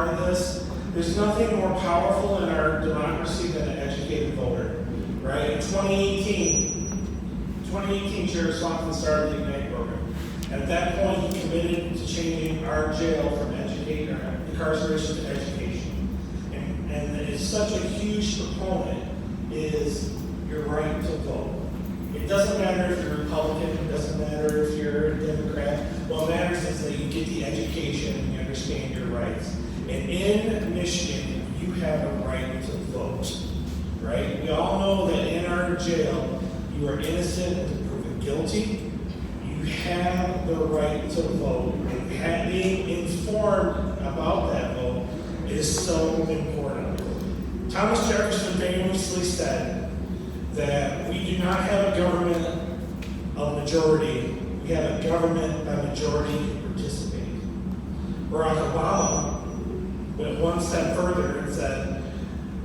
part of this. There's nothing more powerful in our democracy than an educated voter, right? In 2018, Sheriff Swanson started the I.G.N.I.T.E program. At that point, he committed to changing our jail from incarceration to education. And it's such a huge proponent is your right to vote. It doesn't matter if you're Republican, it doesn't matter if you're a Democrat. What matters is that you get the education and you understand your rights. And in Michigan, you have a right to vote, right? We all know that in our jail, you are innocent until proven guilty. You have the right to vote. And being informed about that vote is so important. Thomas Jefferson famously said that we do not have a government of majority, we have a government by majority participating. Barack Obama went one step further and said,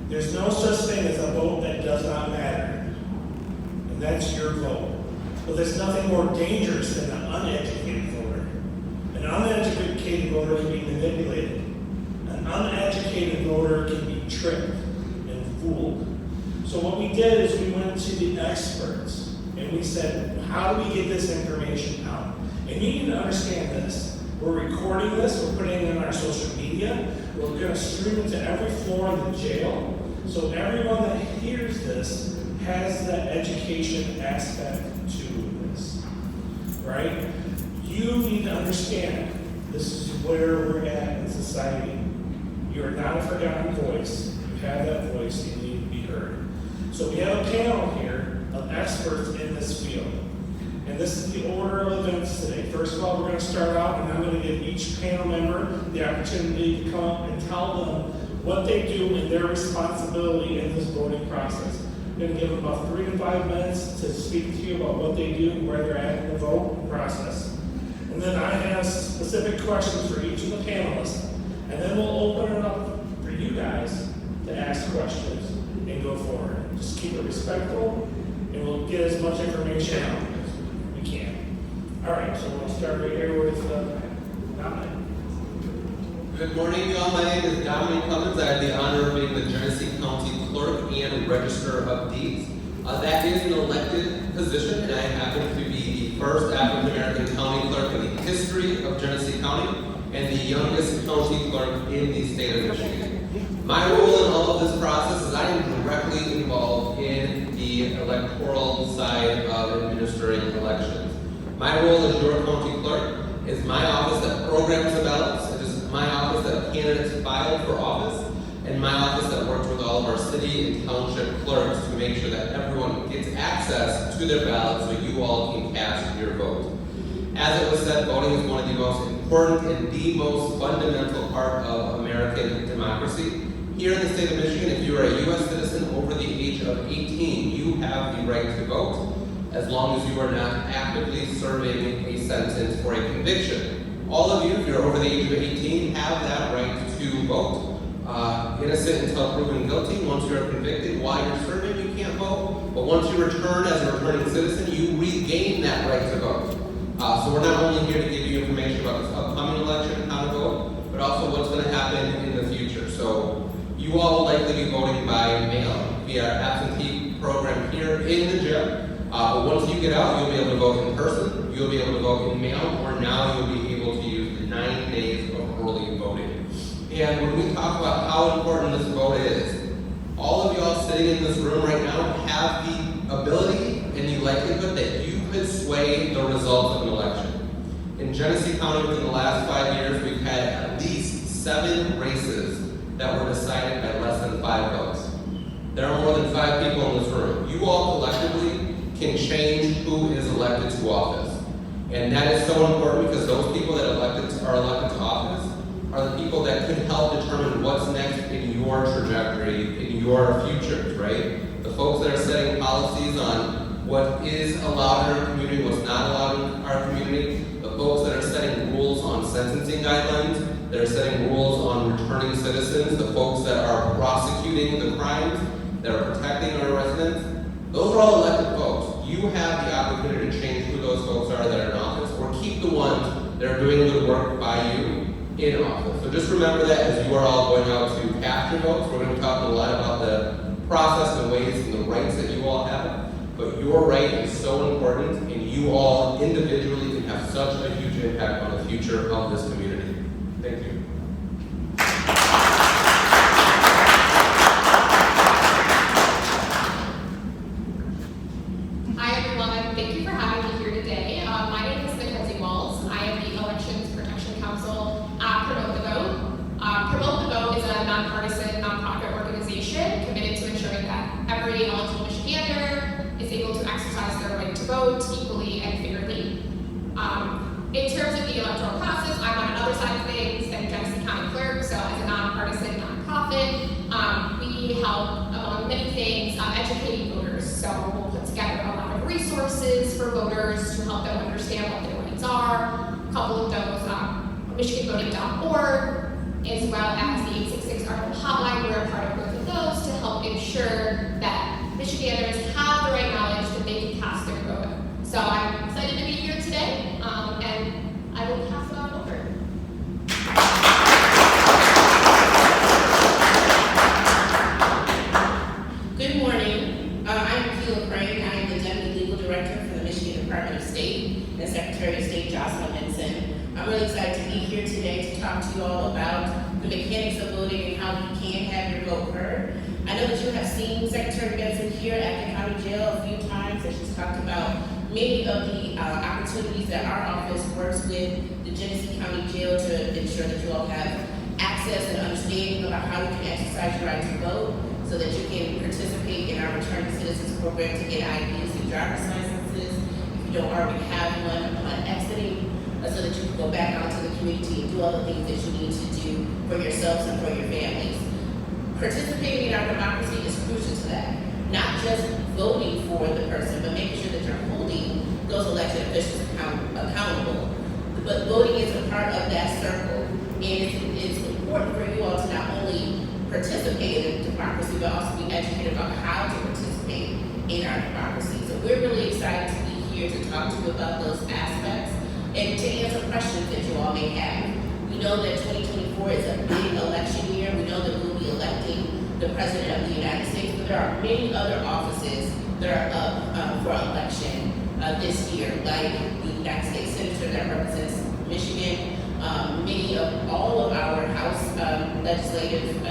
there's no such thing as a vote that does not matter, and that's your vote. But there's nothing more dangerous than an uneducated voter. An uneducated voter can be manipulated. An uneducated voter can be tricked and fooled. So what we did is we went to the experts and we said, how do we get this information out? And you need to understand this. We're recording this, we're putting it on our social media, we're going to stream it to every floor in the jail. So everyone that hears this has that education aspect to this, right? You need to understand this is where we're at in society. You are not a forgotten voice. You have that voice, you need to be heard. So we have a panel here of experts in this field. And this is the order of events today. First of all, we're going to start out, and I'm going to give each panel member the opportunity to come up and tell them what they do and their responsibility in this voting process. I'm going to give them about 3 to 5 minutes to speak to you about what they do and where they're at in the vote process. And then I have specific questions for each of the panelists. And then we'll open it up for you guys to ask questions and go forward. Just keep it respectful, and we'll get as much information out as we can. All right, so we'll start right here with Domonique. Good morning, y'all. My name is Domonique Clemons. I have the honor of being the Genesee County Clerk and Register of Deeds. That is an elected position, and I happen to be the first African American county clerk in the history of Genesee County and the youngest county clerk in the state of Michigan. My role in all of this process is I am directly involved in the electoral side of administering elections. My role as your county clerk is my office that programs the ballots. It is my office that candidates file for office, and my office that works with all of our city and township clerks to make sure that everyone gets access to their ballots so you all can cast your vote. As it was said, voting is one of the most important and the most fundamental part of American democracy. Here in the state of Michigan, if you are a U.S. citizen over the age of 18, you have the right to vote, as long as you are not actively serving a sentence for a conviction. All of you, if you're over the age of 18, have that right to vote. Innocent until proven guilty. Once you're convicted while you're serving, you can't vote. But once you return as a returning citizen, you regain that right to vote. So we're not only here to give you information about this upcoming election and how to vote, but also what's going to happen in the future. So you all will likely be voting by mail via our absentee program here in the jail. But once you get out, you'll be able to vote in person, you'll be able to vote in mail, or now you'll be able to use the 9 days of early voting. And when we talk about how important this vote is, all of y'all sitting in this room right now have the ability and the likelihood that you could sway the results of an election. In Genesee County, within the last 5 years, we've had at least 7 races that were decided by less than 5 votes. There are more than 5 people in this room. You all collectively can change who is elected to office. And that is so important because those people that are elected to office are the people that could help determine what's next in your trajectory, in your futures, right? The folks that are setting policies on what is allowed in our community, what's not allowed in our community, the folks that are setting rules on sentencing guidelines, that are setting rules on returning citizens, the folks that are prosecuting the crimes, that are protecting our residents, those are all elected folks. You have the opportunity to change who those folks are that are in office, or keep the ones that are doing good work by you in office. So just remember that as you are all going out to cast your votes. We're going to talk a lot about the process and ways and the rights that you all have. But your right is so important, and you all individually can have such a huge impact on the future of this community. Thank you. Hi everyone, thank you for having me here today. My name is Mackenzie Walz. I am the Elections Protection Council at Promote the Vote. Promote the Vote is a nonpartisan, nonprofit organization committed to ensuring that every eligible Michigander is able to exercise their right to vote equally and fairly. In terms of the electoral process, I'm on another side of things than Genesee County Clerk, so as a nonpartisan nonprofit, we help, among many things, educating voters. So we'll put together a lot of resources for voters to help them understand what their rights are. A couple of those, MichiganVoting.org, as well as the 866 Article Hotline. We're a part of both of those to help ensure that Michiganders have the right knowledge that they can cast their vote. So I'm excited to be here today, and I will pass it on over. Good morning. I'm Khyla Craine. I am the Deputy Legal Director for the Michigan Department of State and Secretary of State Jocelyn Benson. I'm really excited to be here today to talk to you all about the mechanics of voting and how you can have your vote heard. I know that you have seen Secretary Benson here at the county jail a few times, and she's talked about many of the opportunities that our office works with the Genesee County Jail to ensure that you all have access and understanding about how you can exercise your right to vote, so that you can participate in our Return to Citizens program to get IDs and driver's licenses if you don't already have one upon exiting, so that you can go back out to the community and do all the things that you need to do for yourselves and for your families. Participating in our democracy is crucial to that. Not just voting for the person, but making sure that you're holding those elected officials accountable. But voting is a part of that circle, and it's important for you all to not only participate in democracy, but also be educated about how to participate in our democracy. So we're really excited to be here to talk to you about those aspects and to answer questions that you all may have. We know that 2024 is a big election year. We know that we'll be electing the President of the United States, but there are many other offices that are up for election this year, like the United States Senator that represents Michigan, many of all of our House legislative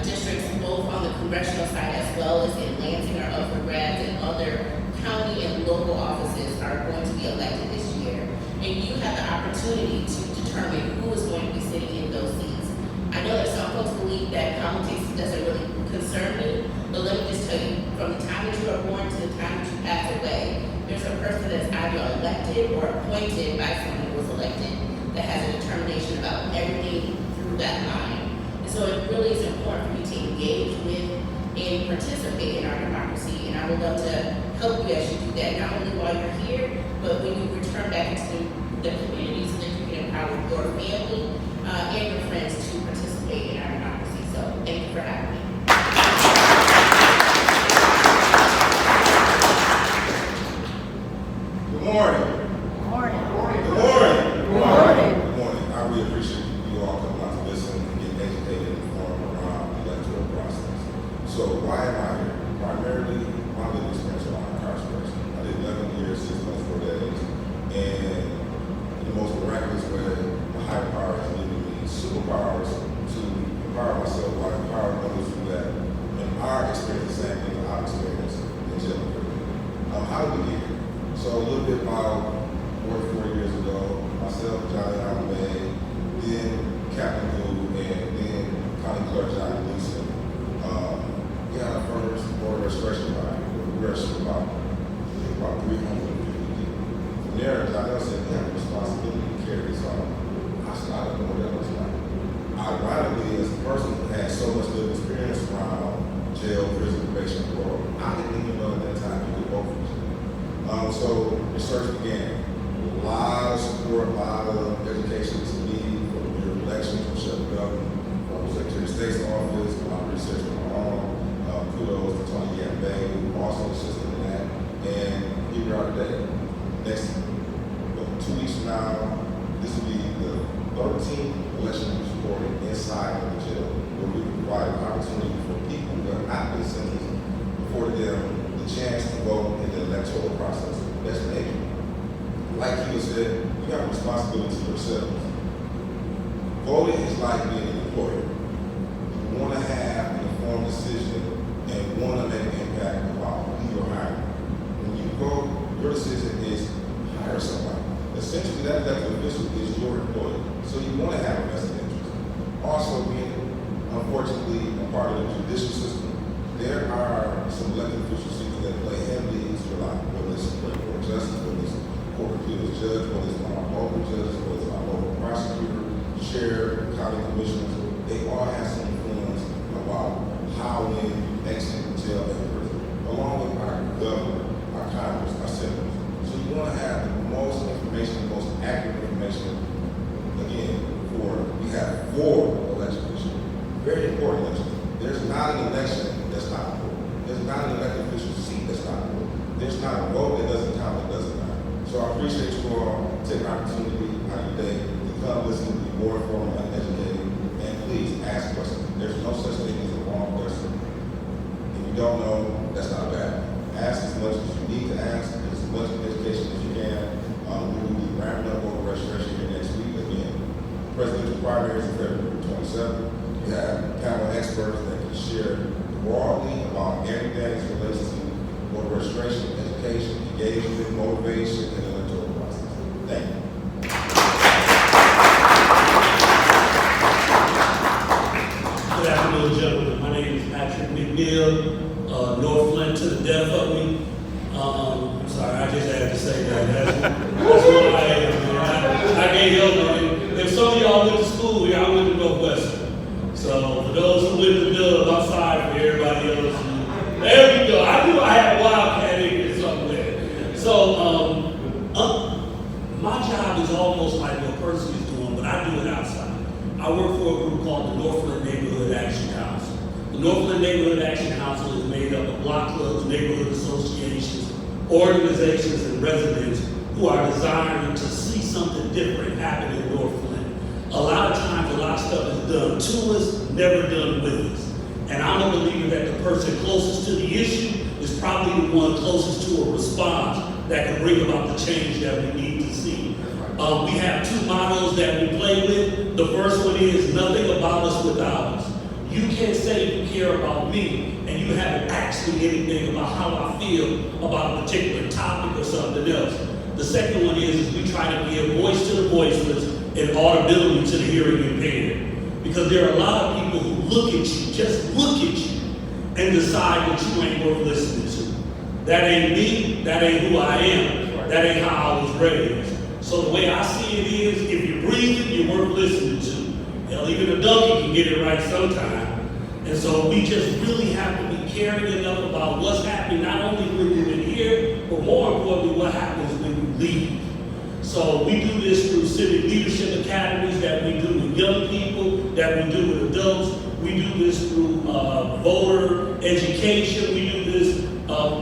districts, both on the congressional side as well as in Lansing, are up for grabs, and other county and local offices are going to be elected this year. And you have the opportunity to determine who is going to be sitting in those seats. I know that some folks believe that politics doesn't really concern me, but let me just tell you, from the time that you are born to the time that you pass away, there's a person that's either elected or appointed by someone who was elected that has a determination about everything through that line. And so it really is important for you to engage with and participate in our democracy, and I would love to help you as you do that, not only while you're here, but when you return back into the community so that you can empower your family and your friends to participate in our democracy. So thank you for having me. Good morning. Good morning. Good morning. Good morning. Good morning. I really appreciate you all coming out to listen and get educated and informed around the electoral process. So why am I here? Primarily, my lived experience around incarceration. I did 11 years, 6 months, 4 days, and in the most miraculous way, the higher power has given me superpowers to empower myself while empowering others through that. And our experience, the same thing I've experienced in jail. How did we get here? So a little bit about 44 years ago, myself, Johnny Alvey, then Captain David, and then County Clerk Johnny Leeson. We had our first board restoration ride. We arrested about 350 people. From there, Johnny said, we have a responsibility to carry this on. I said, I don't know what that looks like. Ironically, as a person who had so much lived experience around jail, prison, probation, parole, I didn't even know at that time you could vote for jail. So research began. A lot of support, a lot of education to me from your elections, from Sheriff Governor, from Secretary of State's office, a lot of research from my own. Kudos to Tony Gambay, who also assisted in that. And here we are today. Next, 2 weeks from now, this will be the 13 election recorded inside of the jail, where we provide an opportunity for people who have not been sentenced, afforded them the chance to vote in the electoral process. That's major. Like he said, you have a responsibility to yourselves. Voting is like being an employer. You want to have an informed decision and want to make an impact about who you're hiring. When you vote, your decision is hire somebody. Essentially, that elected official is your employer. So you want to have a vested interest. Also, being, unfortunately, a part of the judicial system, there are some elected official seats that play heavily into your life, whether it's Supreme Court Justice, whether it's Court of Appeals Judge, whether it's one of our local judges, whether it's our local prosecutor, sheriff, county commissioners, they all have some influence about how when you exit jail and prison, along with our governor, our Congress, our senators. So you want to have the most information, the most accurate information. Again, we have 4 elections this year. Very important election. There's not an election that's not important. There's not an elected official seat that's not important. There's not a vote that doesn't count, that doesn't matter. So I appreciate you all taking the opportunity out of your day to come listen, be more informed and educated, and please ask questions. There's no such thing as a wrong question. If you don't know, that's not bad. Ask as much as you need to ask, as much education as you can. We will be wrapping up on the registration here next week. Again, presidential primaries on February 27th. We have panel experts that can share broadly about everything as it relates to voter registration, education, engagement, motivation, and the electoral process. Thank you. Good afternoon, gentlemen. My name is Patrick McNeal, North Flint to the death of me. I'm sorry, I just had to say that. That's what I am, man. I can't help it. If some of y'all went to school here, I went to Northwestern. So for those who live in the dub, I'm sorry for everybody else. There we go. I knew I had a wildcat in here somewhere. So my job is almost like what Percy is doing, but I do it outside. I work for a group called the North Flint-Neighborhood Action Council. The North Flint-Neighborhood Action Council is made up of block clubs, neighborhood associations, organizations, and residents who are desiring to see something different happen in North Flint. A lot of times, a lot of stuff is done to us, never done with us. And I'm a believer that the person closest to the issue is probably the one closest to a response that can bring about the change that we need to see. We have 2 mottos that we play with. The first one is, nothing about us without us. You can't say you care about me and you haven't actually anything about how I feel about a particular topic or something else. The second one is we try to give voice to the voiceless and audibility to the hearing impaired. Because there are a lot of people who look at you, just look at you, and decide that you ain't worth listening to. That ain't me, that ain't who I am, that ain't how I was raised. So the way I see it is, if you're breathing, you're worth listening to. Hell, even a donkey can get it right sometime. And so we just really have to be caring enough about what's happening, not only when you're in here, but more importantly, what happens when you leave. So we do this through civic leadership academies that we do with young people, that we do with adults. We do this through voter education. We do this,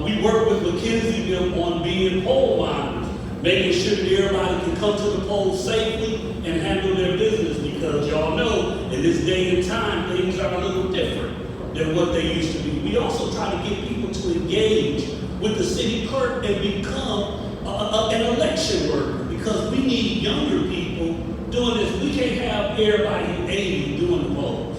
we work with Mackenzie on being poll monitors, making sure that everybody can come to the polls safely and handle their business, because y'all know in this day and time, things are a little different than what they used to be. We also try to get people to engage with the city clerk and become an election worker, because we need younger people doing this. We can't have everybody 80 doing the polls.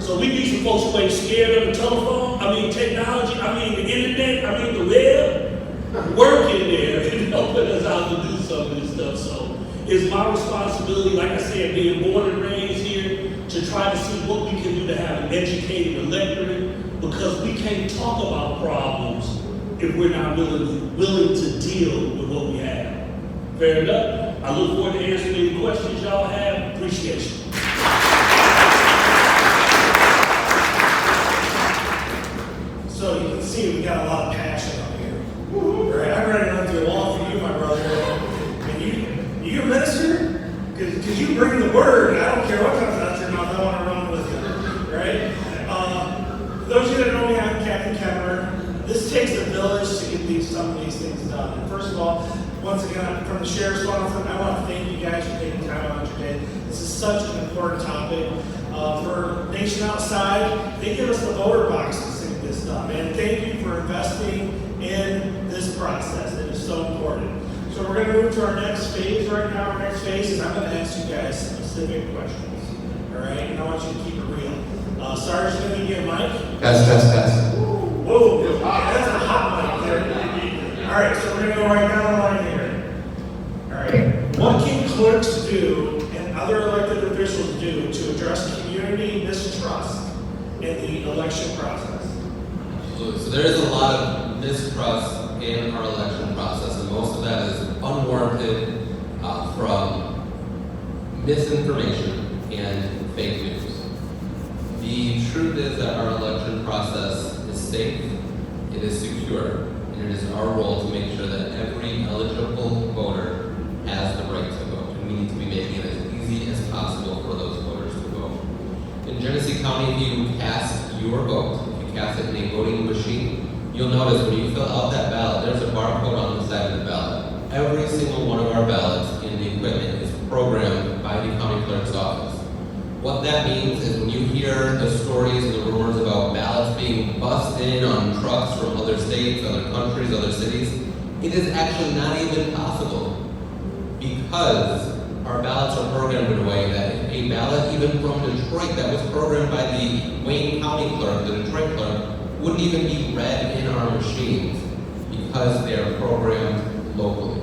So we need some folks who ain't scared of the telephone, technology, the internet, the web, working there and helping us out to do some of this stuff. So it's my responsibility, like I said, being born and raised here, to try to see what we can do to have an educated electorate, because we can't talk about problems if we're not willing to deal with what we have. Fair enough? I look forward to answering any questions y'all have. Appreciate you. So you can see we got a lot of passion up here. Right? I'm ready to run through a wall for you, my brother. And you a minister? Because you bring the word. I don't care what comes out your mouth. I want to run with you. Right? For those of you that know me, I'm Captain Kennamer. This takes a village to get some of these things done. And first of all, once again, I'm from and the sheriff's office, I want to thank you guys for taking time out of your day. This is such an important topic. For Nation Outside, they give us the voter boxes to get this done. And thank you for investing in this process. It is so important. So we're going to move to our next phase right now. Our next phase is I'm going to ask you guys specific questions. All right? And I want you to keep it real. Sarge, let me get a mic. Test. Whoa, that's a hot mic there. All right, so we're going to go right down the line here. All right. What can clerks do and other elected officials do to address community mistrust in the election process? Absolutely. So there is a lot of mistrust in our election process, and most of that is unwarranted from misinformation and fake news. The truth is that our election process is safe, it is secure, and it is our role to make sure that every eligible voter has the right to vote. And we need to be making it as easy as possible for those voters to vote. In Genesee County, if you cast your vote, if you cast it in a voting machine, you'll notice when you fill out that ballot, there's a barcode on the side of the ballot. Every single one of our ballots in the equipment is programmed by the county clerk's office. What that means is when you hear the stories and the rumors about ballots being bussed in on trucks from other states, other countries, other cities, it is actually not even possible because our ballots are programmed in a way that if a ballot even from Detroit that was programmed by the Wayne County clerk, the Detroit clerk, wouldn't even be read in our machines because they are programmed locally.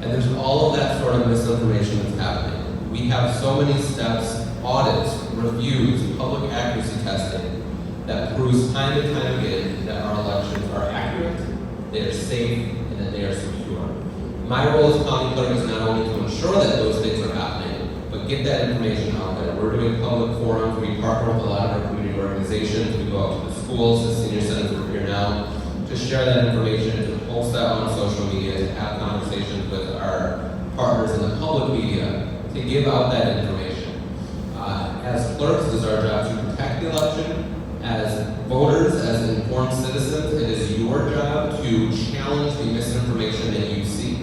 And there's all of that sort of misinformation that's happening. We have so many steps, audits, reviews, public accuracy testing that proves time and time again that our elections are accurate, they are safe, and that they are secure. My role as county clerk is not only to ensure that those things are happening, but get that information out there. We're doing public forums, we partner with a lot of our community organizations, we go out to the schools, the senior centers that are here now, to share that information, to post that on social media, to have conversations with our partners in the public media, to give out that information. As clerks, it is our job to protect the election. As voters, as informed citizens, it is your job to challenge the misinformation that you see,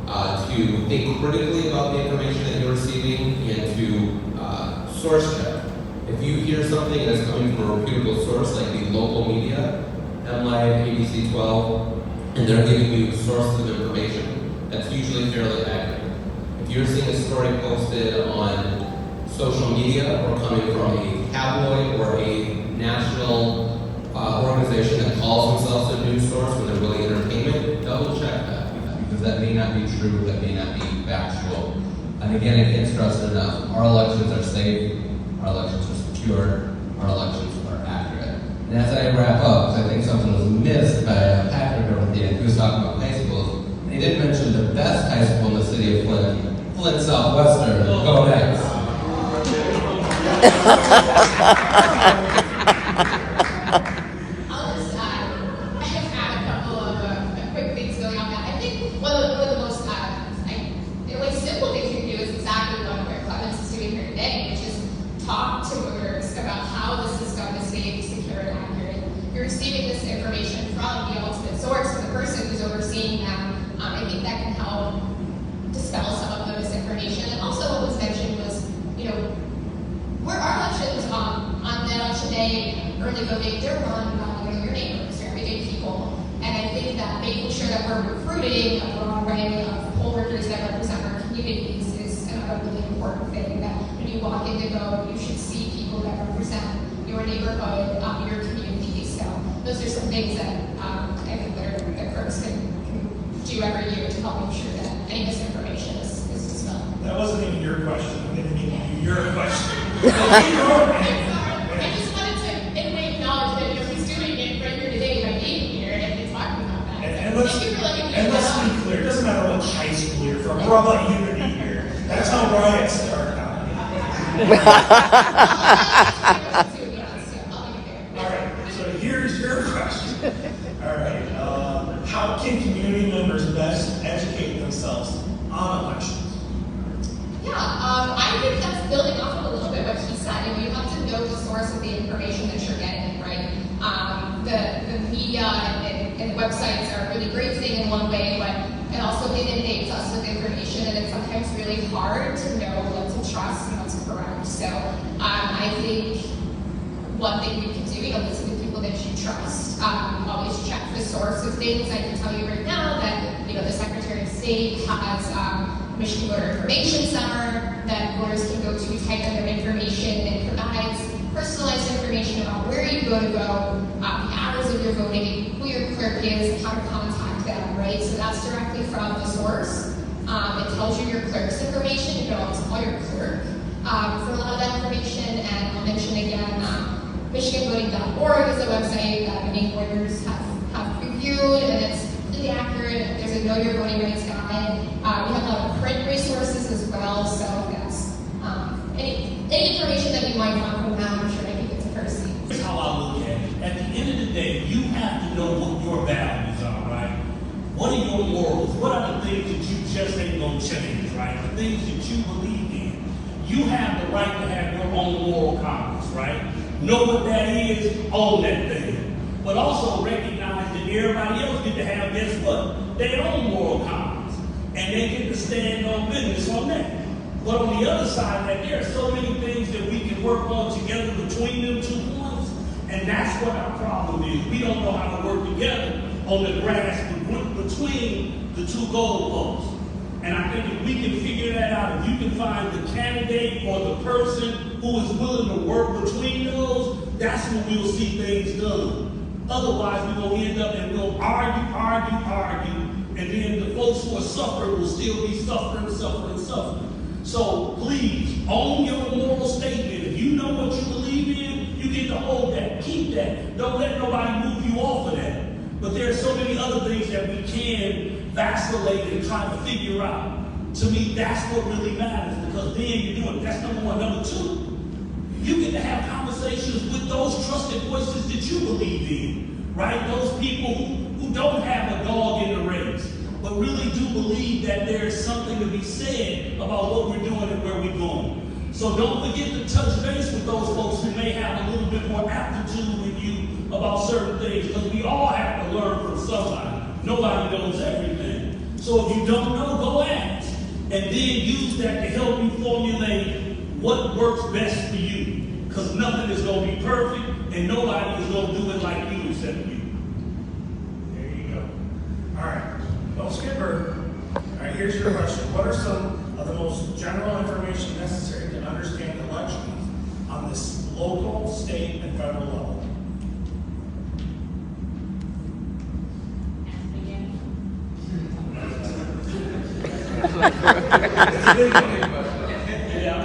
to think critically about the information that you're receiving, and to source check. If you hear something that's coming from a reputable source like the local media, MLive, ABC 12, and they're giving you sources of information, that's usually fairly accurate. If you're seeing a story posted on social media or coming from a tabloid or a national organization that calls themselves a news source when they're really entertainment, double check that because that may not be true, that may not be factual. And again, it gets stressed enough. Our elections are safe, our elections are secure, our elections are accurate. And as I wrap up, because I think something was missed by Patrick over at the end, he was talking about high schools, and he did mention the best high school in the city of Flint, Flint Southwestern. Go next. I'll just, I have had a couple of quick things going on that. I think one of the most, in a way, simple things you can do is exactly what Clemons is doing here today, which is talk to voters about how the system is safe, secure, and accurate. You're receiving this information from the ultimate source, from the person who's overseeing them. I think that can help dispel some of the misinformation. And also what was mentioned was, where our elections on the election day, early voting, they're run by your neighbors, your everyday people. And I think that making sure that we're recruiting a broad array of poll workers that represent our communities is another really important thing. That when you walk in to vote, you should see people that represent your neighborhood, your community. So those are some things that I think that clerks can do every year to help make sure that any misinformation is dispelled. That wasn't even your question. I'm going to give you your question. I'm sorry. I just wanted to, in a way, acknowledge that he's doing it right here today by being here and talking about that. And let's be clear, it doesn't matter what high school you're from. We're all about unity here. That's how riots start out. All right, so here's your question. All right, how can community members best educate themselves on elections? Yeah, I think that's building off of a little bit what he said. You have to know the source of the information that you're getting, right? The media and websites are a really great thing in one way, but it also inundates us with hard to know what to trust and what to correct. So I think one thing you can do, listen to people that you trust. Always check the source of things. I can tell you right now that, the Secretary of State has Michigan Voter Information Center that voters can go to, type in their information, and provides personalized information about where you go, the hours of your voting, who your clerk is, how to contact them, right? So that's directly from the source. It tells you your clerk's information. You can always call your clerk for a lot of that information. And I'll mention again, MichiganVoting.org is a website that many voters have reviewed, and it's completely accurate. There's a Know Your Voting Rights guide. We have a lot of print resources as well, so yes. Any information that you might want from them, I'm sure I can get to Percy. Here's how I look at it. At the end of the day, you have to know what your values are, right? What are your morals? What are the things that you just ain't gonna change, right? The things that you believe in. You have the right to have your own moral compass, right? Know what that is, own that thing. But also recognize that everybody else get to have, guess what? Their own moral compass. And they get to stand on business on that. But on the other side of that, there are so many things that we can work on together between them 2 points. And that's what our problem is. We don't know how to work together on the grass between the 2 goalposts. And I think if we can figure that out, if you can find the candidate or the person who is willing to work between those, that's when we'll see things done. Otherwise, we're going to end up and we'll argue, and then the folks who are suffering will still be suffering. So please, own your moral statement. If you know what you believe in, you get to hold that, keep that. Don't let nobody move you off of that. But there are so many other things that we can vacillate and try to figure out. To me, that's what really matters, because then you're doing, that's number one. Number two, you get to have conversations with those trusted voices that you believe in, right? Those people who don't have a dog in the race, but really do believe that there is something to be said about what we're doing and where we're going. So don't forget to touch base with those folks who may have a little bit more aptitude with you about certain things, because we all have to learn from somebody. Nobody knows everything. So if you don't know, go ask. And then use that to help you formulate what works best for you. Because nothing is going to be perfect, and nobody is going to do it like you except you. There you go. All right. Don't skip her. All right, here's your question. What are some of the most general information necessary to understand elections on this local, state, and federal level?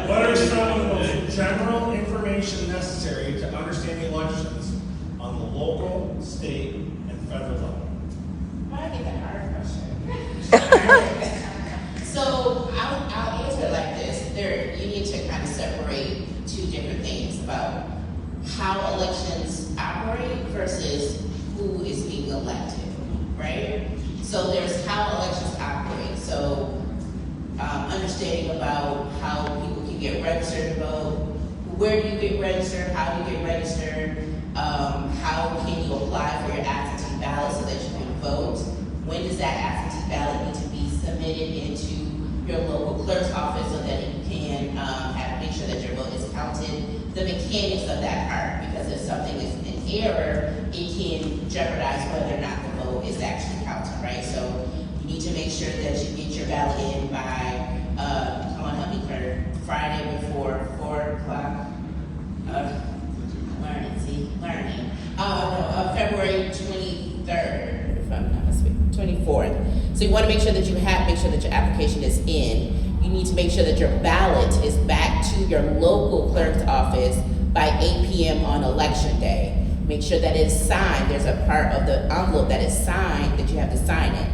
What are some of the most general information necessary to understand the elections on the local, state, and federal level? I get that hard question. So I'll answer it like this. You need to kind of separate 2 different things about how elections operate versus who is being elected, right? So there's how elections operate. So understanding about how people can get registered to vote, where do you get registered, how do you get registered, how can you apply for your absentee ballot so that you can vote, when does that absentee ballot need to be submitted into your local clerk's office so that you can make sure that your vote is counted, the mechanics of that part, because if something is in error, it can jeopardize whether or not the vote is actually counted, right? So you need to make sure that you get your ballot in by, come on, help me, clerk, Friday before 4 o'clock. February 23rd, if I'm not mistaken, 24th. So you want to make sure that make sure that your application is in. You need to make sure that your ballot is back to your local clerk's office by 8 p.m. on election day. Make sure that it's signed. There's a part of the envelope that is signed that you have to sign it.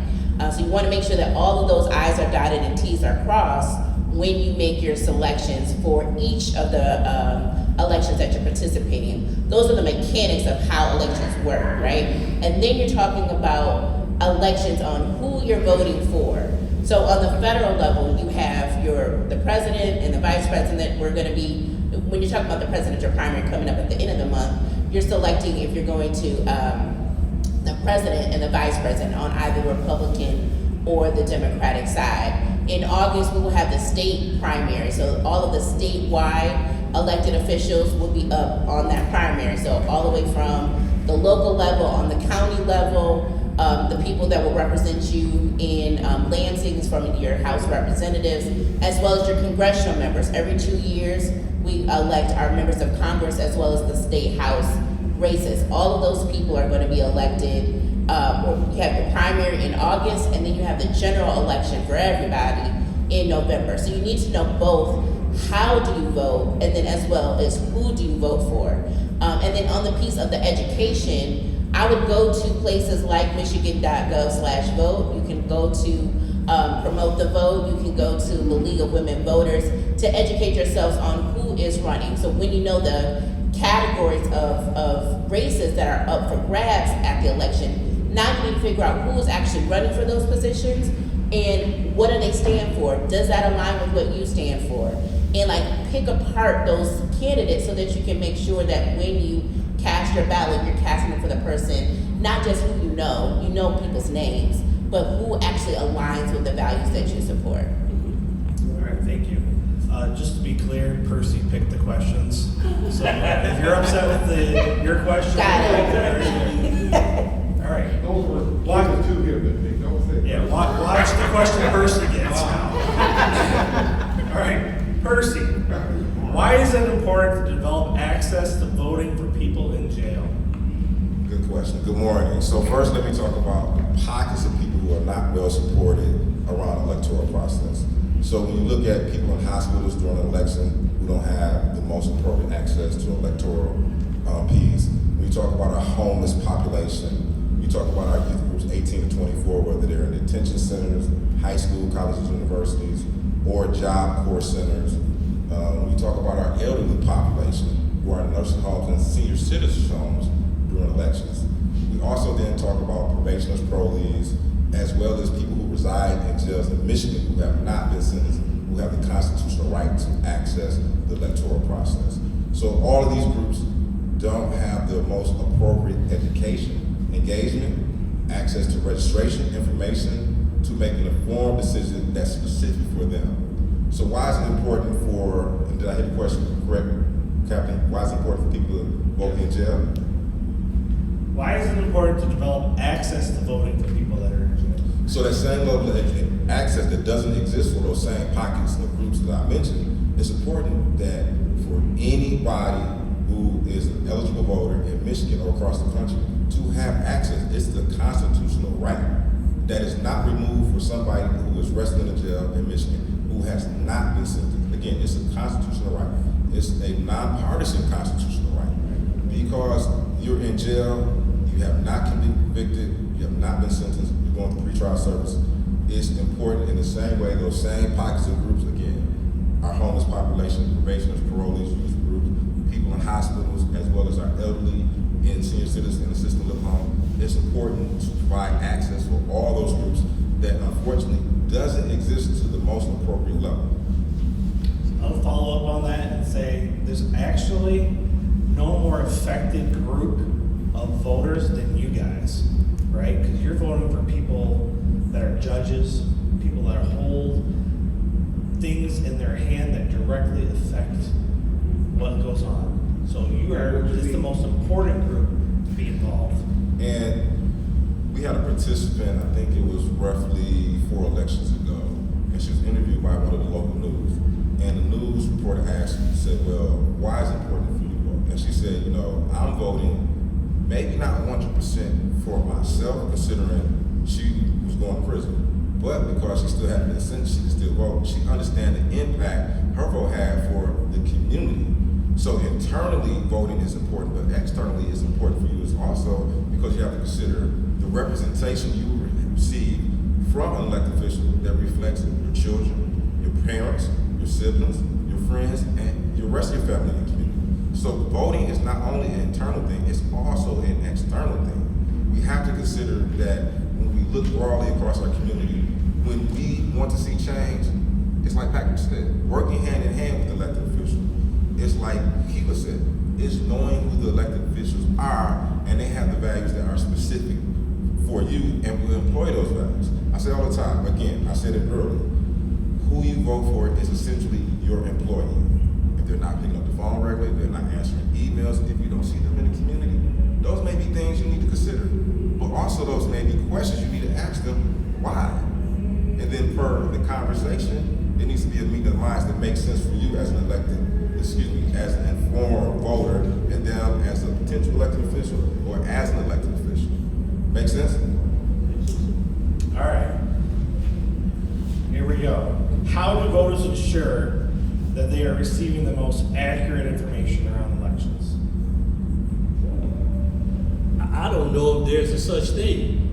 So you want to make sure that all of those I's are dotted and T's are crossed when you make your selections for each of the elections that you're participating in. Those are the mechanics of how elections work, right? And then you're talking about elections on who you're voting for. So on the federal level, you have the president and the vice president. We're going to be, when you're talking about the president, your primary coming up at the end of the month, you're selecting if you're going to the president and the vice president on either the Republican or the Democratic side. In August, we will have the state primary, so all of the statewide elected officials will be up on that primary. So all the way from the local level, on the county level, the people that will represent you in Lansing's from your House representatives, as well as your congressional members. Every 2 years, we elect our members of Congress as well as the state House races. All of those people are going to be elected. You have the primary in August, and then you have the general election for everybody in November. So you need to know both how do you vote, and then as well as who do you vote for. And then on the piece of the education, I would go to places like michigan.gov/vote. You can go to Promote the Vote. You can go to the League of Women Voters to educate yourselves on who is running. So when you know the categories of races that are up for grabs at the election, now you need to figure out who is actually running for those positions and what do they stand for. Does that align with what you stand for? And like pick apart those candidates so that you can make sure that when you cast your ballot, you're casting it for the person, not just who you know people's names, but who actually aligns with the values that you support. All right, thank you. Just to be clear, Percy picked the questions. So if you're upset with your question, Got it. all right. Those were the two here, but they don't say. Yeah, watch the question Percy gets now. All right, Percy, why is it important to develop access to voting for people in jail? Good question. Good morning. So first, let me talk about the pockets of people who are not well supported around the electoral process. So when you look at people in hospitals during an election who don't have the most appropriate access to electoral piece, when you talk about our homeless population, you talk about our youth groups 18 to 24, whether they're in detention centers, high school, colleges, universities, or job corps centers. When you talk about our elderly population who are in nursing homes and senior citizens homes during elections. We also then talk about probationers, parolees, as well as people who reside in jails in Michigan who have not been sentenced, who have the constitutional right to access the electoral process. So all of these groups don't have the most appropriate education, engagement, access to registration information to make an informed decision that's specific for them. So why is it important for, and did I hear the question correct, Captain? Why is it important for people to vote in jail? Why is it important to develop access to voting for people that are in jail? So that same level of access that doesn't exist for those same pockets and groups that I mentioned, it's important that for anybody who is an eligible voter in Michigan or across the country to have access. It's the constitutional right that is not removed for somebody who is resting in a jail in Michigan who has not been sentenced. Again, it's a constitutional right. It's a nonpartisan constitutional right. Because you're in jail, you have not been convicted, you have not been sentenced, you're going through pretrial service. It's important in the same way, those same pockets of groups, again, our homeless population, probationers, parolees, youth groups, people in hospitals, as well as our elderly and senior citizens in the system of home. It's important to provide access for all those groups that unfortunately doesn't exist to the most appropriate level. I'll follow up on that and say there's actually no more affected group of voters than you guys, right? Because you're voting for people that are judges, people that hold things in their hand that directly affect what goes on. So you are just the most important group to be involved. And we had a participant, I think it was roughly 4 elections ago, and she was interviewed by one of the local news. And the news reporter asked, said, well, why is it important for you to vote? And she said, you know, I'm voting maybe not 100% for myself, considering she was going to prison, but because she still hadn't been sentenced, she could still vote. She understands the impact her vote had for the community. So internally, voting is important, but externally it's important for you is also because you have to consider the representation you receive from an elected official that reflects your children, your parents, your siblings, your friends, and your rest of your family and community. So voting is not only an internal thing, it's also an external thing. We have to consider that when we look broadly across our community, when we want to see change, it's like Patrick said, working hand in hand with elected officials. It's like Khyla said, it's knowing who the elected officials are and they have the values that are specific for you and we employ those values. I say all the time, again, I said it earlier, essentially your employee. If they're not picking up the phone regularly, they're not answering emails, if you don't see them in the community, those may be things you need to consider. But also those may be questions you need to ask them, why? And then per the conversation, it needs to be a meeting of the minds that makes sense for you as an as an informed voter, and them as a potential elected official or as an elected official. Make sense? All right. Here we go. How do voters ensure that they are receiving the most accurate information around elections? I don't know if there's a such thing.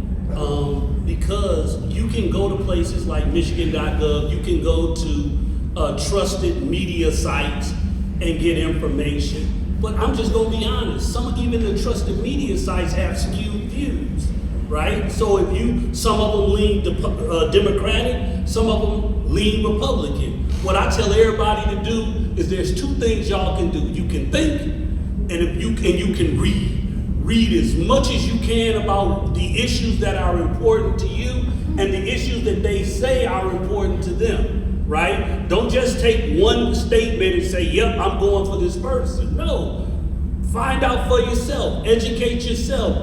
Because you can go to places like Michigan.gov, you can go to trusted media sites and get information. But I'm just gonna be honest, even the trusted media sites have skewed views, right? So some of them lean Democratic, some of them lean Republican. What I tell everybody to do is there's two things y'all can do. You can think, and you can read. Read as much as you can about the issues that are important to you and the issues that they say are important to them, right? Don't just take one statement and say, yep, I'm going for this person. No, find out for yourself, educate yourself,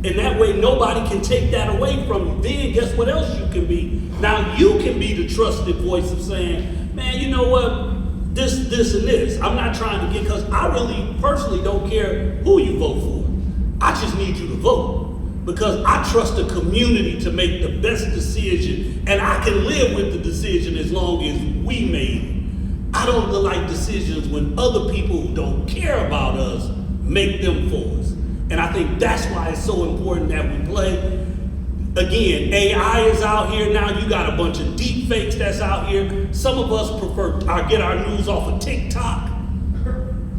and that way nobody can take that away from you. Then guess what else you can be? Now you can be the trusted voice of saying, man, you know what, this, and this. I'm not trying to get, because I really personally don't care who you vote for. I just need you to vote, because I trust the community to make the best decision, and I can live with the decision as long as we made it. I don't like decisions when other people who don't care about us make them for us. And I think that's why it's so important that we play. Again, AI is out here now. You got a bunch of deep fakes that's out here. Some of us get our news off of TikTok.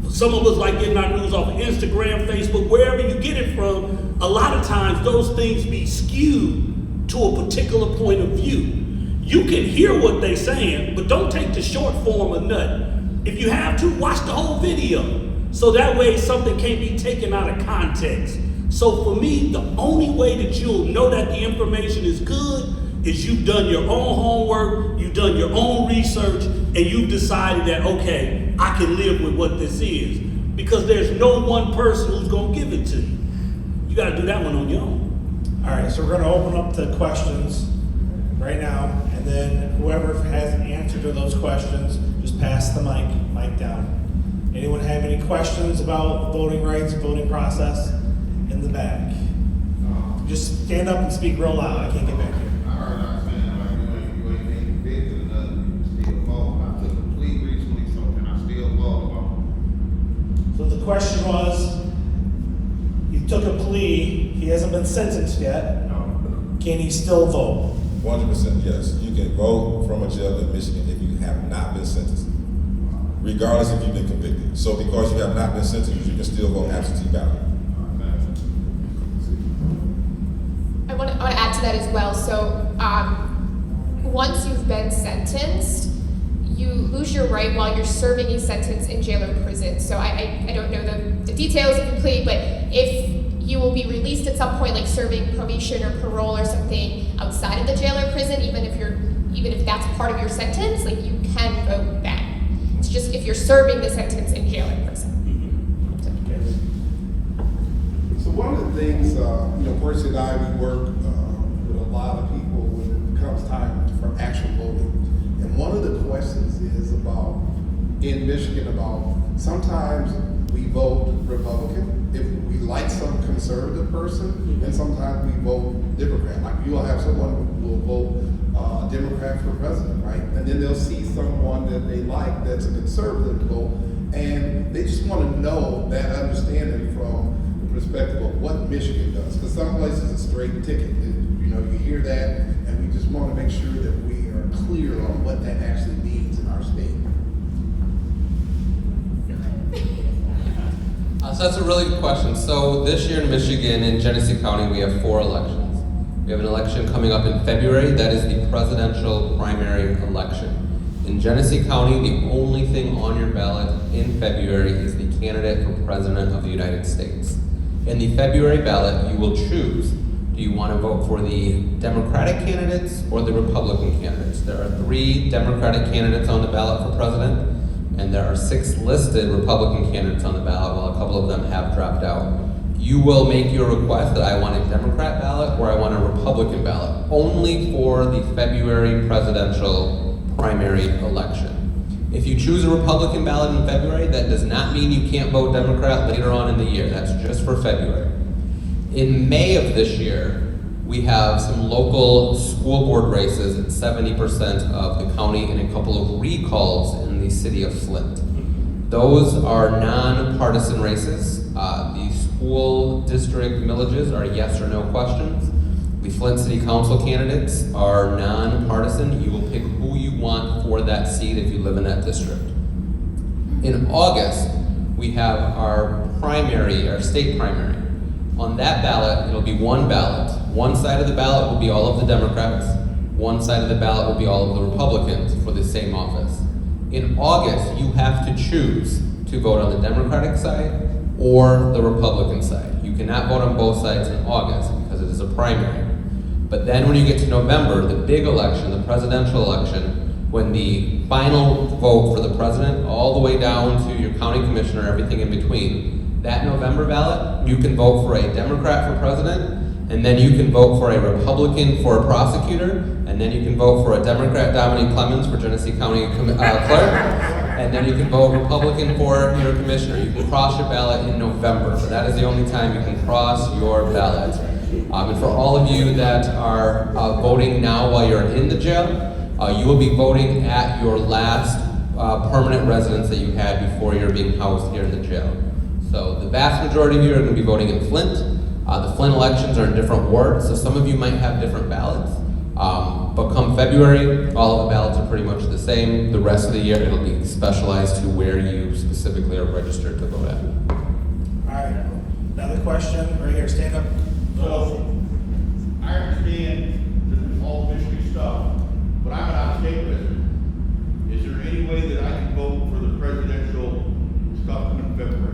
Some of us like getting our news off of Instagram, Facebook, wherever you get it from. A lot of times those things be skewed to a particular point of view. You can hear what they're saying, but don't take the short form of nothing. If you have to, watch the whole video. So that way something can't be taken out of context. So for me, the only way that you'll know that the information is good is you've done your own homework, you've done your own research, and you've decided that, okay, I can live with what this is. Because there's no one person who's gonna give it to you. You gotta do that one on your own. All right, so we're gonna open up the questions right now, and then whoever has an answer to those questions, just pass the mic down. Anyone have any questions about voting rights, voting process? In the back. Just stand up and speak real loud. I can't get back here. I heard I was saying, like, you ain't been to nothing, you still vote. I took a plea recently, so can I still vote? So the question was, he took a plea, he hasn't been sentenced yet. No. Can he still vote? 100% yes. You can vote from a jail in Michigan if you have not been sentenced, regardless if you've been convicted. So because you have not been sentenced, you can still vote absentee ballot. I want to add to that as well. So once you've been sentenced, you lose your right while you're serving a sentence in jail or prison. So I don't know the details of the plea, but if you will be released at some point, like serving probation or parole or something outside of the jail or prison, even if that's part of your sentence, like you can vote then. It's just if you're serving the sentence in jail or prison. So one of the things, Percy and I, we work with a lot of people when it comes time for actual voting. And one of the questions is in Michigan, sometimes we vote Republican if we like some conservative person, and sometimes we vote Democrat. Like you'll have someone who will vote Democrat for president, right? And then they'll see someone that they like that's a conservative vote, and they just want to know that understanding from perspective of what Michigan does, because some places it's a straight ticket. You hear that, and we just want to make sure that we are clear on what that actually means in our state. So that's a really good question. So this year in Michigan, in Genesee County, we have 4 elections. We have an election coming up in February. That is the presidential primary election. In Genesee County, the only thing on your ballot in February is the candidate for President of the United States. In the February ballot, you will choose Do you want to vote for the Democratic candidates or the Republican candidates? There are 3 Democratic candidates on the ballot for president, and there are 6 listed Republican candidates on the ballot, while a couple of them have dropped out. You will make your request that I want a Democrat ballot or I want a Republican ballot, only for the February presidential primary election. If you choose a Republican ballot in February, that does not mean you can't vote Democrat later on in the year. That's just for February. In May of this year, we have some local school board races at 70% of the county and a couple of recalls in the city of Flint. Those are non-partisan races. The school district millages are yes or no questions. The Flint City Council candidates are non-partisan. You will pick who you want for that seat if you live in that district. In August, we have our primary, our state primary. On that ballot, it'll be one ballot. One side of the ballot will be all of the Democrats. One side of the ballot will be all of the Republicans for the same office. In August, you have to choose to vote on the Democratic side or the Republican side. You cannot vote on both sides in August because it is a primary. But then when you get to November, the big election, the presidential election, when the final vote for the president, all the way down to your county commissioner, everything in between, that November ballot, you can vote for a Democrat for president, and then you can vote for a Republican for a prosecutor, and then you can vote for a Democrat, Domonique Clemons, for Genesee County Clerk, and then you can vote Republican for your commissioner. You can cross your ballot in November, so that is the only time you can cross your ballot. And for all of you that are voting now while you're in the jail, you will be voting at your last permanent residence that you had before you're being housed here in the jail. So the vast majority of you are going to be voting in Flint. The Flint elections are in different wards, so some of you might have different ballots. But come February, all of the ballots are pretty much the same. The rest of the year, it'll be specialized to where you specifically are registered to vote at. All right, another question, right here, stand up. So, I understand all Michigan stuff, but I'm an out-of-state resident. Is there any way that I can vote for the presidential stuff in February?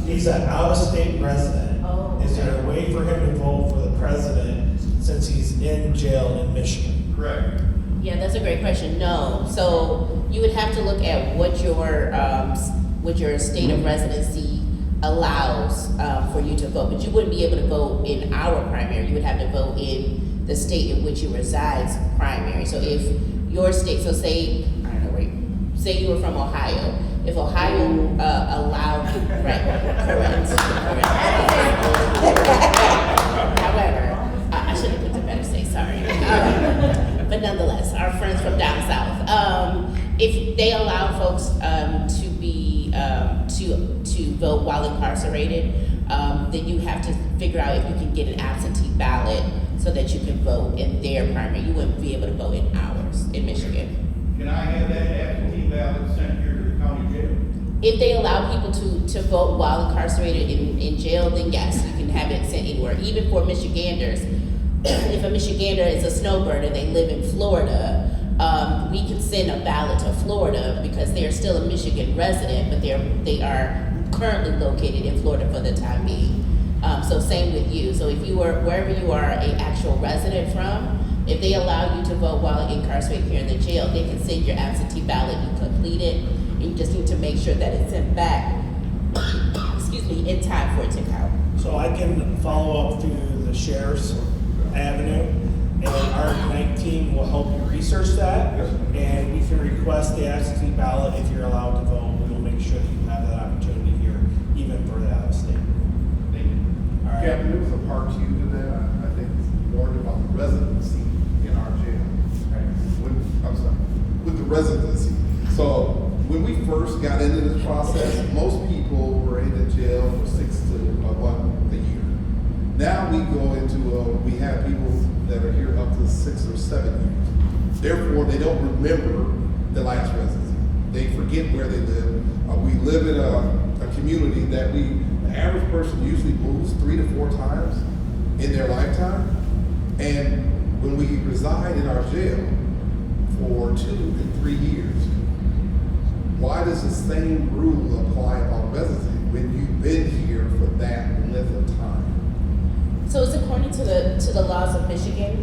He's an out-of-state resident. Oh, Is there a way for him to vote for the president since he's in jail in Michigan? Correct. Yeah, that's a great question. No, so you would have to look at what your state of residency allows for you to vote, but you wouldn't be able to vote in our primary. You would have to vote in the state in which you reside's primary. So if your state, so say, I don't know, say you were from Ohio. If Ohio allowed, right, correct. However, I should have picked a better state, sorry. But nonetheless, our friends from down south, if they allow folks to be to vote while incarcerated, then you have to figure out if you can get an absentee ballot so that you can vote in their primary. You wouldn't be able to vote in ours in Michigan. Can I have that absentee ballot sent here to the county jail? If they allow people to vote while incarcerated in jail, then yes, you can have it sent anywhere. Even for Michiganders, if a Michigander is a snowbird and they live in Florida, we can send a ballot to Florida because they're still a Michigan resident, but they are currently located in Florida for the time being. So same with you. So if you are, wherever you are an actual resident from, if they allow you to vote while incarcerated here in the jail, they can send your absentee ballot, you complete it, and you just need to make sure that it's sent back, excuse me, in time for it to count. So I can follow up through the sheriff's avenue, and our I.G.N.I.T.E team will help you research that, and we can request the absentee ballot if you're allowed to vote. We will make sure that you have that opportunity here, even for the out of state. Thank you. All right. Captain, there was a part two to that. I think it's more about the residency in our jail. With the residency. So when we first got into this process, most people were in the jail for 6 to a year. Now we go into we have people that are here up to 6 or 7 years. Therefore, they don't remember the last residency. They forget where they live. We live in a community that the average person usually moves 3 to 4 times in their lifetime. And when we reside in our jail for 2 and 3 years, why does the same rule apply about residency when you've been here for that length of time? So it's according to the laws of Michigan.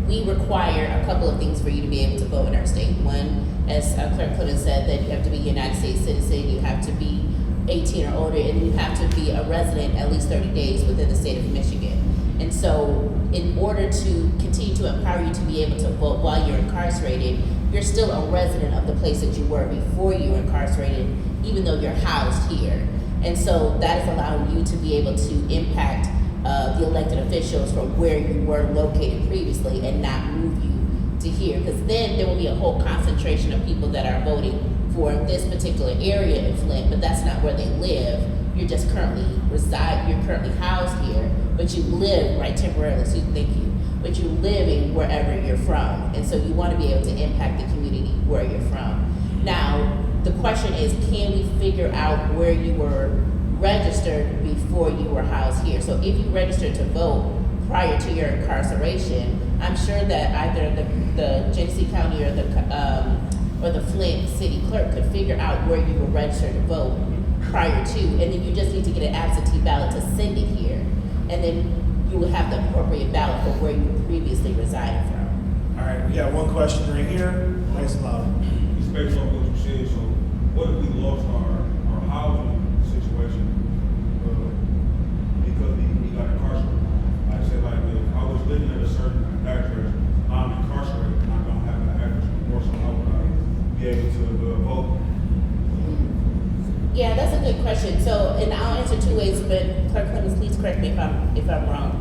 We require a couple of things for you to be able to vote in our state. One, as Clerk Clemons said, that you have to be a United States citizen, you have to be 18 or older, and you have to be a resident at least 30 days within the state of Michigan. And so in order to continue to empower you to be able to vote while you're incarcerated, you're still a resident of the place that you were before you were incarcerated, even though you're housed here. And so that is allowing you to be able to impact the elected officials from where you were located previously and not move you to here. Because then there will be a whole concentration of people that are voting for this particular area in Flint, but that's not where they live. You're just currently you're currently housed here, but you live, right, temporarily, so thank you, but you live in wherever you're from. And so you want to be able to impact the community where you're from. Now, the question is, can we figure out where you were registered before you were housed here? So if you registered to vote prior to your incarceration, I'm sure that either the Genesee County or the Flint City Clerk could figure out where you were registered to vote prior to, and then you just need to get an absentee ballot to send it here, and then you will have the appropriate ballot for where you previously resided from. All right, we got one question right here, nice and loud. It's based on what you said, so what if we lost our housing situation because we got incarcerated? Like I said, like if I was living at a certain address, I'm incarcerated and I don't have an address anymore, so how would I be able to vote? Yeah, that's a good question. So, and I'll answer two ways, but Clerk Clemons, please correct me if I'm wrong.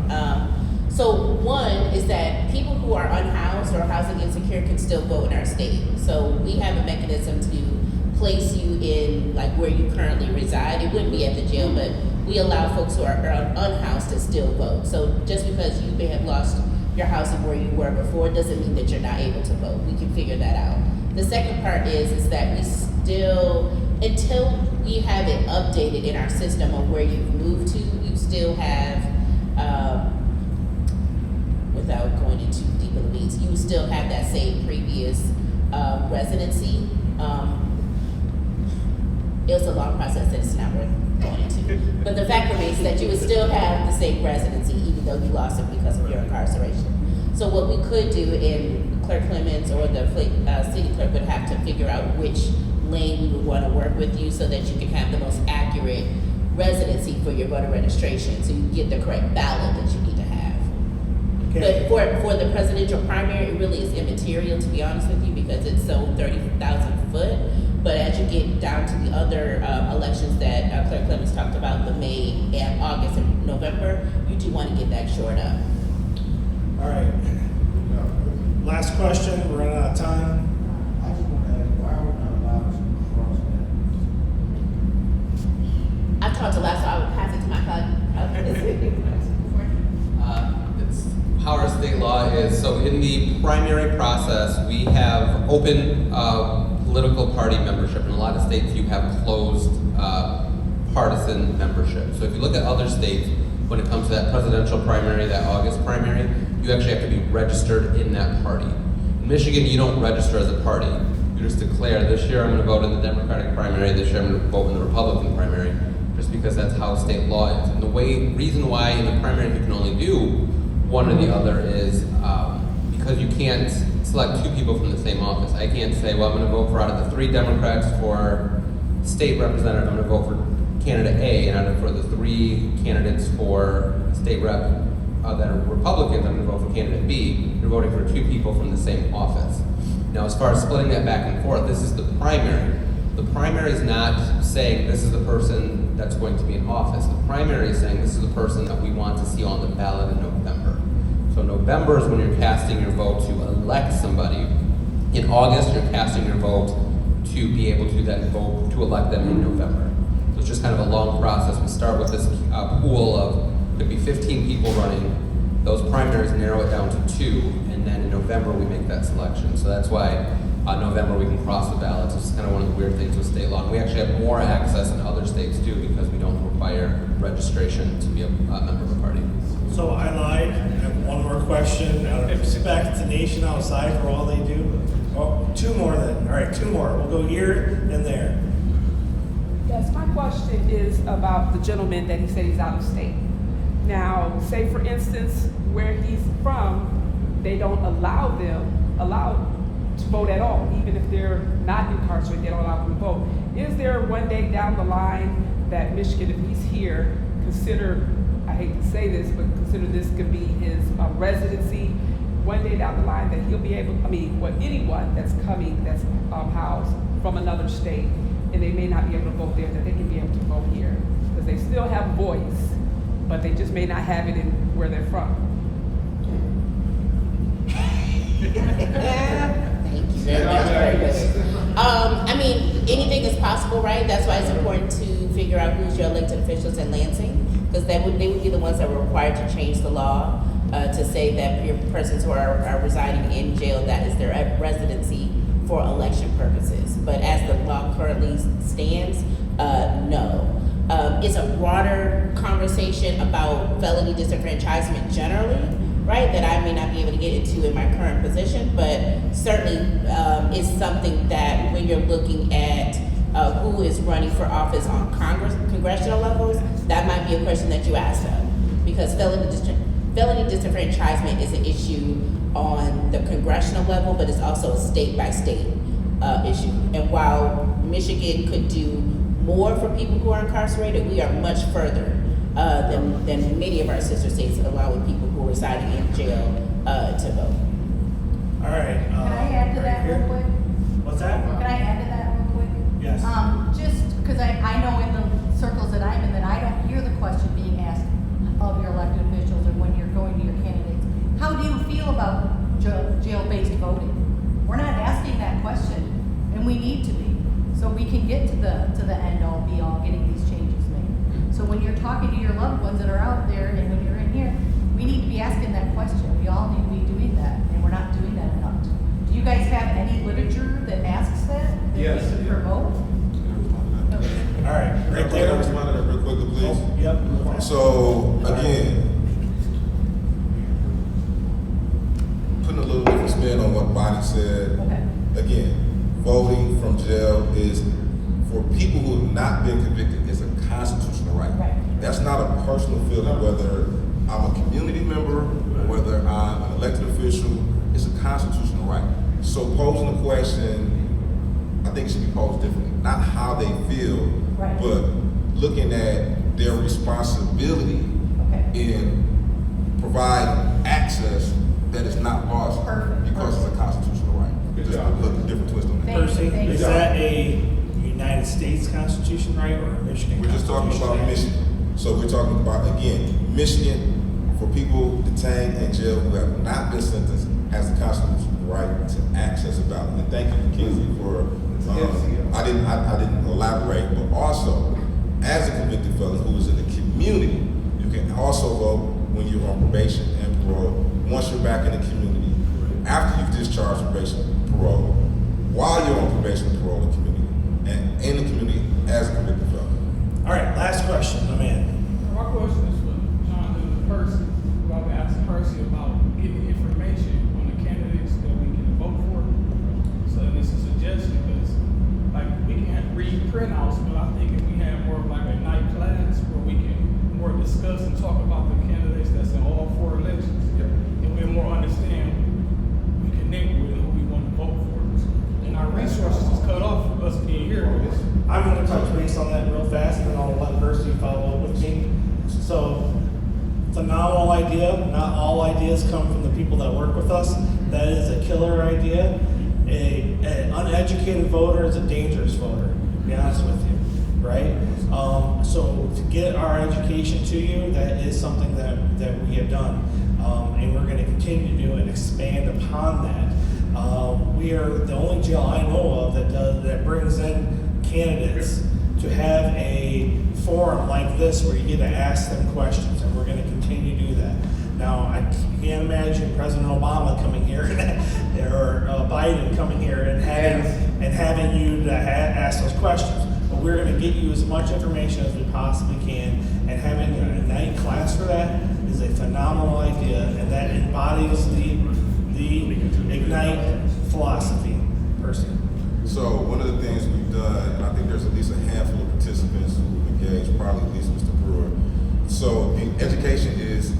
So one is that people who are unhoused or housing insecure can still vote in our state. So we have a mechanism to place you in like where you currently reside. It wouldn't be at the jail, but we allow folks who are unhoused to still vote. So just because you may have lost your housing where you were before doesn't mean that you're not able to vote. We can figure that out. The second part is that we still, until we have it updated in our system on where you've moved to, you still have, without going into deep in the weeds, you still have that same previous residency. It was a long process that it's not worth going into. But the fact remains that you would still have the same residency even though you lost it because of your incarceration. So what we could do, in Clerk Clemons or the city clerk would have to figure out which lane we would want to work with you so that you can have the most accurate residency for your voter registration, so you get the correct ballot that you need to have. Okay. But for the presidential primary, it really is immaterial, to be honest with you, because it's so 30,000 foot. But as you get down to the other elections that Clerk Clemons talked about, the May and August and November, you do want to get that shored up. All right. Last question, we're running out of time. I just want to ask, why are we not allowed to cross that? I talked to last, so I would pass it to my colleague. It's how our state law is. So in the primary process, we have open political party membership. In a lot of states, you have closed partisan membership. So if you look at other states, when it comes to that presidential primary, that August primary, you actually have to be registered in that party. In Michigan, you don't register as a party. You just declare, this year I'm going to vote in the Democratic primary, this year I'm going to vote in the Republican primary, just because that's how state law is. And the reason why in the primary you can only do one or the other is because you can't select two people from the same office. I can't say, well, I'm going to vote for, out of the 3 Democrats for state representative, I'm going to vote for candidate A, and out of for the 3 candidates for state rep that are Republicans, I'm going to vote for candidate B. You're voting for 2 people from the same office. Now, as far as splitting that back and forth, this is the primary. The primary is not saying this is the person that's going to be in office. The primary is saying this is the person that we want to see on the ballot in November. So November is when you're casting your vote to elect somebody. In August, you're casting your vote to be able to then vote to elect them in November. So it's just kind of a long process. We start with this pool of, could be 15 people running. Those primaries narrow it down to 2, and then in November we make that selection. So that's why November we can cross the ballots. It's kind of one of the weird things with state law. And we actually have more access in other states too, because we don't require registration to be a member of a party. So I lied. I have one more question out of respect to Nation Outside for all they do. Oh, 2 more then. All right, 2 more. We'll go here and there. Yes, my question is about the gentleman that he said he's out of state. Now, say for instance, where he's from, they don't allow to vote at all, even if they're not incarcerated, they don't allow them to vote. Is there one day down the line that Michigan, if he's here, consider, I hate to say this, but consider this could be his residency, one day down the line that he'll be able, anyone that's coming, that's housed from another state, and they may not be able to vote there, that they can be able to vote here? Because they still have a voice, but they just may not have it in where they're from. Thank you. Anything is possible, right? That's why it's important to figure out who's your elected officials in Lansing, because they would be the ones that were required to change the law to say that your persons who are residing in jail, that is their residency for election purposes. But as the law currently stands, no. It's a broader conversation about felony disenfranchisement generally, right, that I may not be able to get into in my current position, but certainly is something that when you're looking at who is running for office on congressional levels, that might be a question that you ask them, because felony disenfranchisement is an issue on the congressional level, but it's also a state-by-state issue. And while Michigan could do more for people who are incarcerated, we are much further than many of our sister states, allowing people who are residing in jail to vote. All right. Can I add to that real quick? What's that? Can I add to that real quick? Yes. Just because I know in the circles that I'm in that I don't hear the question being asked of your elected officials or when you're going to your candidates. How do you feel about jail-based voting? We're not asking that question, and we need to be, so we can get to the end-all, be-all, getting these changes made. So when you're talking to your loved ones that are out there, and when you're in here, we need to be asking that question. We all need to be doing that, and we're not doing that enough. Do you guys have any literature that asks that Yes. we should promote? All right. Right Can I there. respond to that real quickly, please? Yep. So, again, putting a little different spin on what Bonnie said. Okay. Again, voting from jail is, for people who have not been convicted, is a constitutional right. Right. That's not a personal feeling, whether I'm a community member or whether I'm an elected official, it's a constitutional right. So posing the question, I think it should be posed differently. Not how they feel, Right. but looking at their responsibility Okay. in providing access that is not lost Perfect. because it's a constitutional right. Good Just job. a different twist on that. Thank you. Percy, Thank is you. that a United States Constitution right or a Michigan? We're just talking about Constitution? Michigan. So we're talking about, again, Michigan, for people detained in jail who have not been sentenced, has the constitutional right to access a ballot. And thank you, Mackenzie, for, I didn't elaborate, but also, as a convicted felon who is in the community, you can also vote when you're on probation and parole, once you're back in the community, after you've discharged probation, parole, while you're on probation, parole, in the community, and in the community as a convicted felon. All right, last question, my man. My question is for John Percy. I've asked Percy about getting information on the candidates that we can vote for. So this is a suggestion because, like, we can read printouts, but I think if we have more of like a night class where we can more discuss and talk about the candidates that's in all 4 elections, and we'll more understand, we connect with who we want to vote for. And our resources is cut off for us being here. I'm gonna touch base on that real fast, and then I'll let Percy follow up with me. So, it's a novel idea. Not all ideas come from the people that work with us. That is a killer idea. An uneducated voter is a dangerous voter, to be honest with you, right? So to get our education to you, that is something that we have done. And we're gonna continue to do and expand upon that. We are the only jail I know of that brings in candidates to have a forum like this where you get to ask them questions, and we're going to continue to do that. Now, I can't imagine President Obama coming here or Biden coming here and having you to ask those questions. But we're going to get you as much information as we possibly can, and having a night class for that is a phenomenal idea, and that embodies the I.G.N.I.T.E. philosophy. Percy. So one of the things we've done, and I think there's at least a handful of participants who engaged, probably at least Mr. Brewer. So education is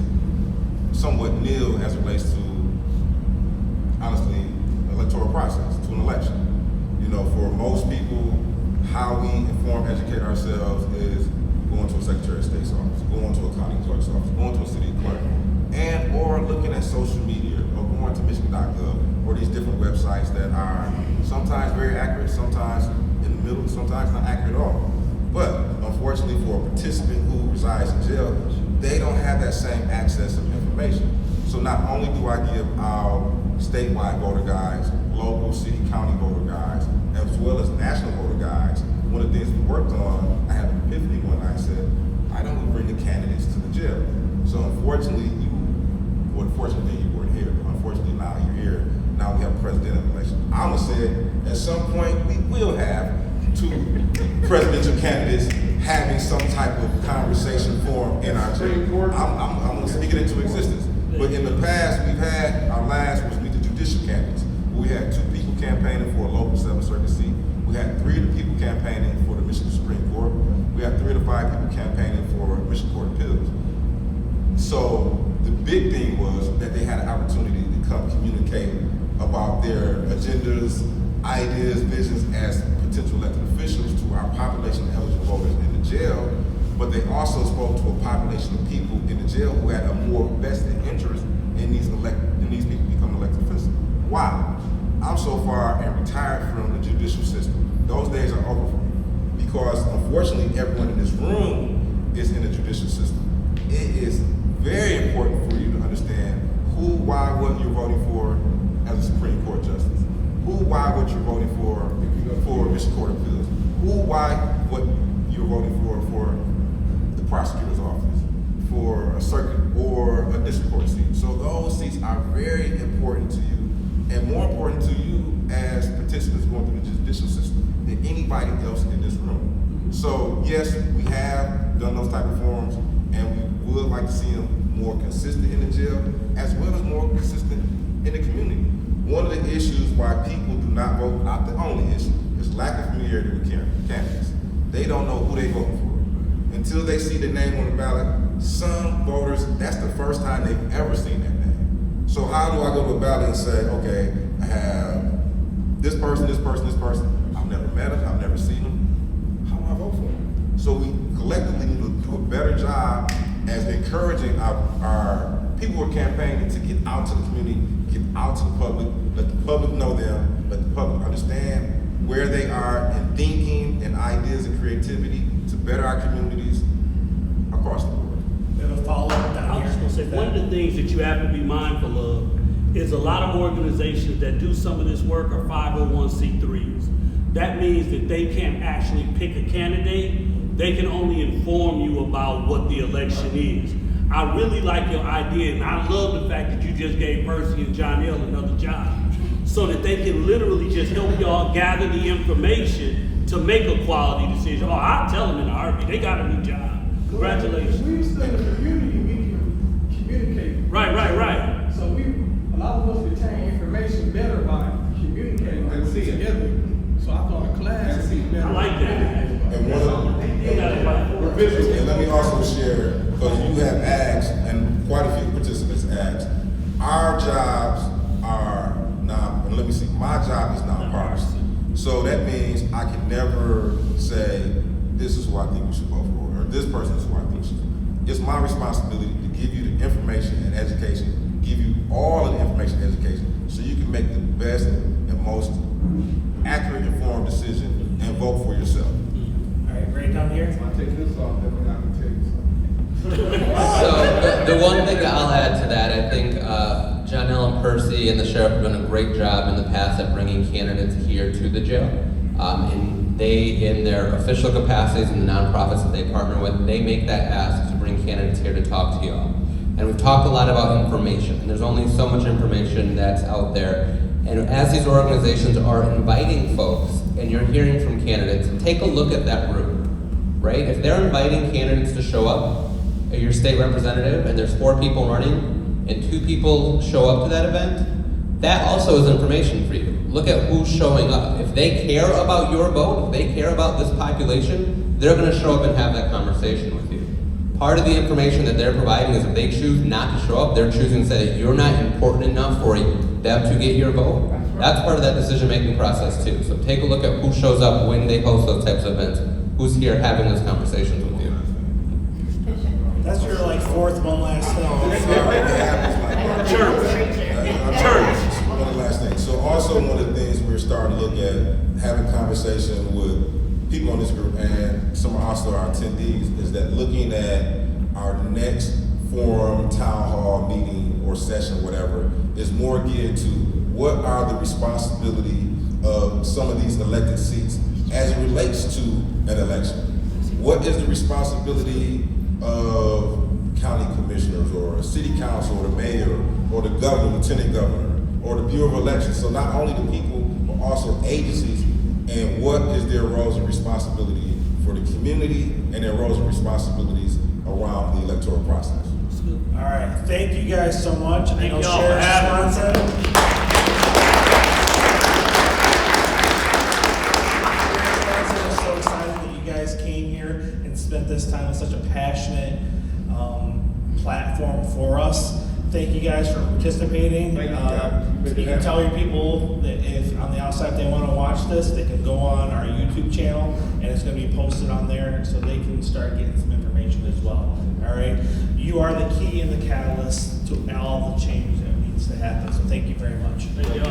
somewhat nil as it relates to, honestly, electoral process, to an election. You know, for most people, how we inform, educate ourselves is going to a Secretary of State's office, going to a county clerk's office, going to a city clerk, and or looking at social media, or going to Michigan.gov, or these different websites that are sometimes very accurate, sometimes in the middle, sometimes not accurate at all. But unfortunately for a participant who resides in jail, they don't have that same access of information. So not only do I give our statewide voter guides, local, city, county voter guides, as well as national voter guides, one of the things we worked on, I had an epiphany one night, I said, why don't we bring the candidates to the jail? So unfortunately, fortunately you weren't here, but unfortunately now you're here. Now we have a presidential election. I would say at some point we will have two presidential candidates having some type of conversation forum in our jail. I'm going to speak it into existence. But in the past, we've had, our last was meet the judicial candidates. We had 2 people campaigning for a local 7th Circuit seat. We had 3 of the people campaigning for the Michigan Supreme Court. We had 3 of the 5 people campaigning for Michigan Court of Appeals. So the big thing was that they had an opportunity to come communicate about their agendas, ideas, visions as potential elected officials to our population of eligible voters in the jail, but they also spoke to a population of people in the jail who had a more vested interest in these people becoming elected officials. Why? I'm so far and retired from the judicial system. Those days are over for me. Because unfortunately, everyone in this room is in the judicial system. It is very important for you to understand who, why, what you're voting for as a Supreme Court justice. Who, why, what you're voting for Michigan Court of Appeals. Who, why, what you're voting for the prosecutor's office, for a circuit or a district court seat. So those seats are very important to you, and more important to you as participants going through the judicial system than anybody else in this room. So yes, we have done those type of forums, and we would like to see them more consistent in the jail, as well as more consistent in the community. One of the issues why people do not vote, not the only issue, is lack of familiarity with candidates. They don't know who they vote for. Until they see the name on the ballot, some voters, that's the first time they've ever seen that name. So how do I go to a ballot and say, okay, I have this person, this person, this person, I've never met them, I've never seen them, how do I vote for them? So we collectively need to do a better job as encouraging our people who are campaigning to get out to the community, get out to the public, let the public know them, let the public understand where they are in thinking and ideas and creativity to better our communities across the board. And a follow-up down here. One of the things that you have to be mindful of is a lot of organizations that do some of this work are 501c3s. That means that they can't actually pick a candidate. They can only inform you about what the election is. I really like your idea, and I love the fact that you just gave Percy and John Hill another job, so that they can literally just help y'all gather the information to make a quality decision. Oh, I'll tell them in a heartbeat, they got a new job. Congratulations. We still in the community, we can communicate. Right. So a lot of us retain information better by communicating And see it. together. So I thought a class would be better. I like that. And one of and let me also share, because you have asked, and quite a few participants asked, our jobs are my job is nonpartisan. So that means I can never say, this is who I think we should vote for, or this person is who I think we should. It's my responsibility to give you the information and education, give you all of the information and education, so you can make the best and most accurate, informed decision and vote for yourself. All right, great, down here. If I take this off, then I can tell you something. So the one thing that I'll add to that, I think John Hill and Percy and the sheriff have done a great job in the past at bringing candidates here to the jail. And they, in their official capacities and the nonprofits that they partner with, they make that ask to bring candidates here to talk to y'all. And we've talked a lot about information, and there's only so much information that's out there. And as these organizations are inviting folks, and you're hearing from candidates, take a look at that room, right? If they're inviting candidates to show up, your state representative, and there's 4 people running, and 2 people show up to that event, that also is information for you. Look at who's showing up. If they care about your vote, if they care about this population, they're going to show up and have that conversation with you. Part of the information that they're providing is if they choose not to show up, they're choosing to say that you're not important enough for them to get your vote. That's part of that decision-making process too. So take a look at who shows up when they host those types of events. Who's here having those conversations with you. That's your like fourth one last thing. Church. One last thing. So also one of the things we're starting to look at, having conversation with people in this group and some also our attendees, is that looking at our next forum, town hall meeting or session, whatever, is more geared to what are the responsibility of some of these elected seats as it relates to an election. What is the responsibility of county commissioners or a city council or the mayor or the governor, lieutenant governor, or the Bureau of Elections? So not only the people, but also agencies, and what is their roles and responsibility for the community and their roles and responsibilities around the electoral process. All right, thank you guys so much. Thank I know y'all for having us. Sheriff Swanson is so excited that you guys came here and spent this time with such a passionate platform for us. Thank you guys for participating. Thank you, guys. You can tell your people that if on the outside they want to watch this, they can go on our YouTube channel and it's going to be posted on there so they can start getting some information as well. All right, you are the key and the catalyst to all the change that needs to happen. So thank you very much. Thank you.